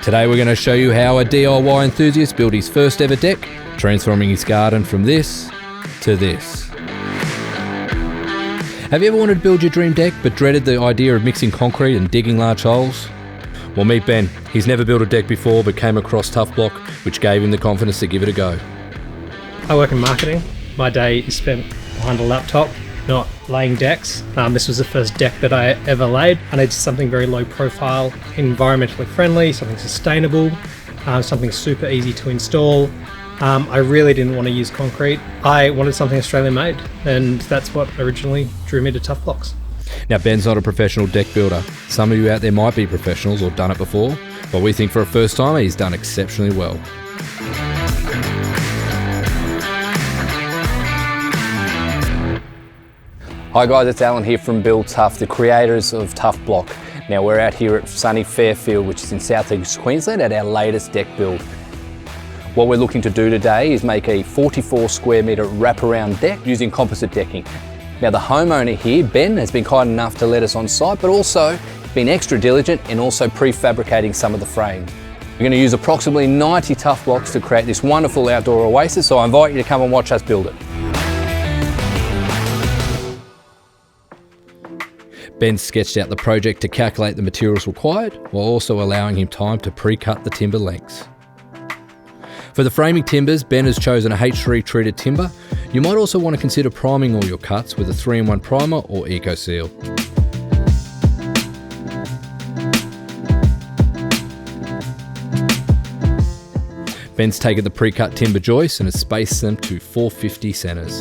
Today we're going to show you how a DIY enthusiast built his first ever deck, transforming his garden from this to this. Have you ever wanted to build your dream deck but dreaded the idea of mixing concrete and digging large holes? Well, meet Ben. He's never built a deck before but came across TuffBlock, which gave him the confidence to give it a go. I work in marketing. My day is spent behind a laptop, not laying decks. This was the first deck that I ever laid. I needed something very low profile, environmentally friendly, something sustainable, something super easy to install. I really didn't want to use concrete. I wanted something Australian made, and that's what originally drew me to TuffBlock-us. Now, Ben's not a professional deck builder. Some of you out there might be professionals or done it before, but we think for a first timer he's done exceptionally well. Hi guys, it's Alan here from Build Tuff, the creators of TuffBlock. Now we're out here at sunny Fairfield, which is in southeast Queensland, at our latest deck build. What we're looking to do today is make a 44 square metre wraparound deck using composite decking. Now the homeowner here, Ben, has been kind enough to let us on site, but also been extra diligent in also prefabricating some of the frames. We're going to use approximately 90 tough blocks to create this wonderful outdoor oasis, so I invite you to come and watch us build it. Ben sketched out the project to calculate the materials required, while also allowing him time to pre-cut the timber lengths. For the framing timbers, Ben has chosen a H3 treated timber. You might also want to consider priming all your cuts with a 3-in-1 primer or Eco Seal. Ben's taken the pre-cut timber joists and has spaced them to 450 centres.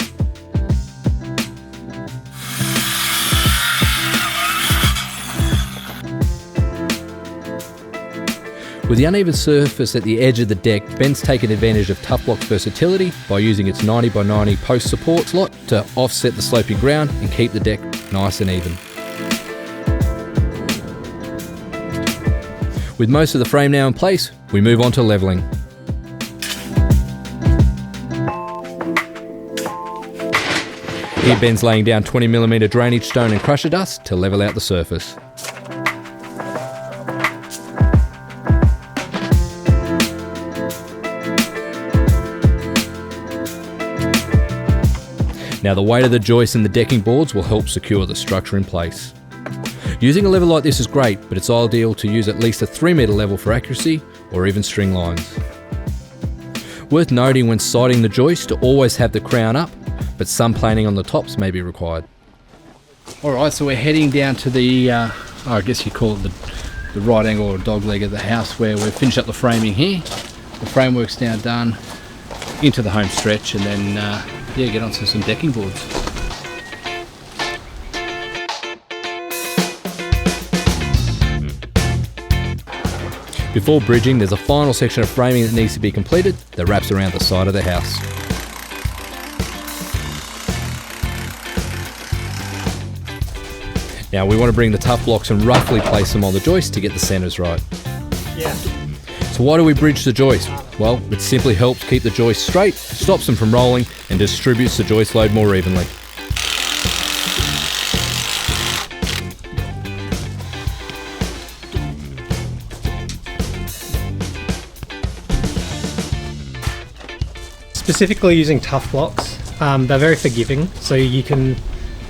With the uneven surface at the edge of the deck, Ben's taken advantage of TuffBlock's versatility by using its 90x90 post support slot to offset the sloping ground and keep the deck nice and even. With most of the frame now in place, we move on to levelling. Here Ben's laying down 20mm drainage stone and crusher dust to level out the surface. Now the weight of the joists and the decking boards will help secure the structure in place. Using a level like this is great, but it's ideal to use at least a 3-metre level for accuracy, or even string lines. Worth noting when sighting the joist to always have the crown up, but some planing on the tops may be required. Alright, so we're heading down to the, I guess you call it the right angle or dog leg of the house, where we've finished up the framing here. The framework's now done, into the home stretch, and then get onto some decking boards. Before bridging, there's a final section of framing that needs to be completed that wraps around the side of the house. Now we want to bring the tough blocks and roughly place them on the joist to get the centres right. Yeah. So why do we bridge the joist? Well, it simply helps keep the joist straight, stops them from rolling, and distributes the joist load more evenly. Specifically using TuffBlock-us, they're very forgiving, so you can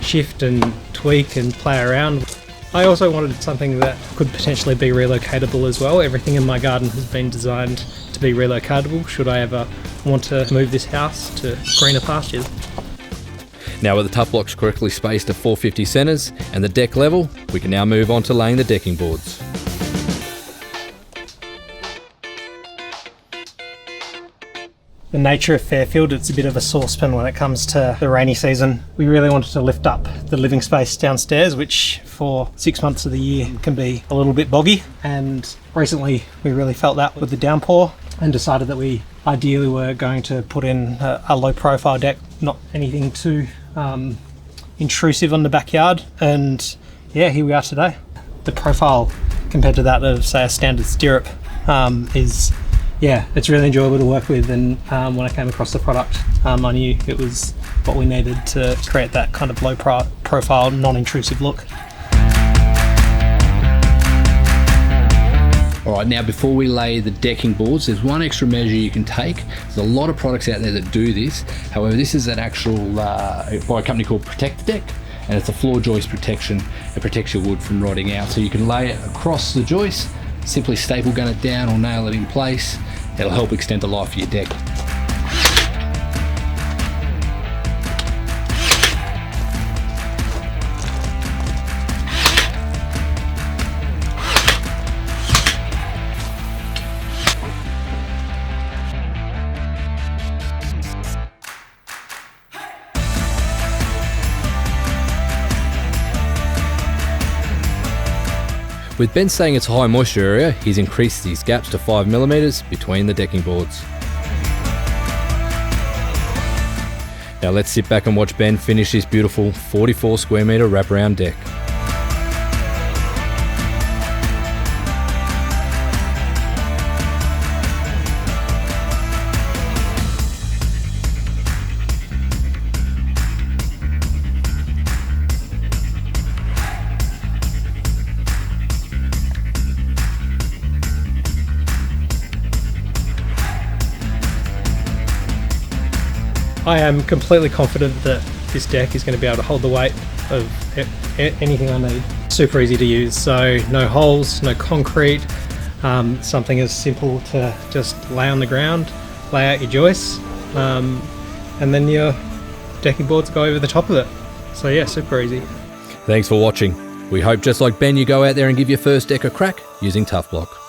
shift and tweak and play around. I also wanted something that could potentially be relocatable as well. Everything in my garden has been designed to be relocatable should I ever want to move this house to greener pastures. Now with the tough blocks correctly spaced at 450 centres and the deck level, we can now move on to laying the decking boards. The nature of Fairfield, it's a bit of a saucepan when it comes to the rainy season. We really wanted to lift up the living space downstairs, which for 6 months of the year can be a little bit boggy. And recently we really felt that with the downpour and decided that we ideally were going to put in a low profile deck, not anything too intrusive on the backyard. And yeah, here we are today. The profile compared to that of, say, a standard stirrup is, yeah, it's really enjoyable to work with, and when I came across the product, I knew it was what we needed to create that kind of low profile, non-intrusive look. Alright, now before we lay the decking boards, there's one extra measure you can take. There's a lot of products out there that do this. However, this is an actual, by a company called Protect Deck, and it's a floor joist protection. It protects your wood from rotting out. So you can lay it across the joist, simply staple gun it down or nail it in place. It'll help extend the life of your deck. With Ben saying it's a high moisture area, he's increased these gaps to 5mm between the decking boards. Now let's sit back and watch Ben finish this beautiful 44 square metre wraparound deck. I am completely confident that this deck is going to be able to hold the weight of anything I need. Super easy to use, so no holes, no concrete, something as simple to just lay on the ground, lay out your joists, and then your decking boards go over the top of it. So yeah, super easy. Thanks for watching. We hope, just like Ben, you go out there and give your first deck a crack using TuffBlock.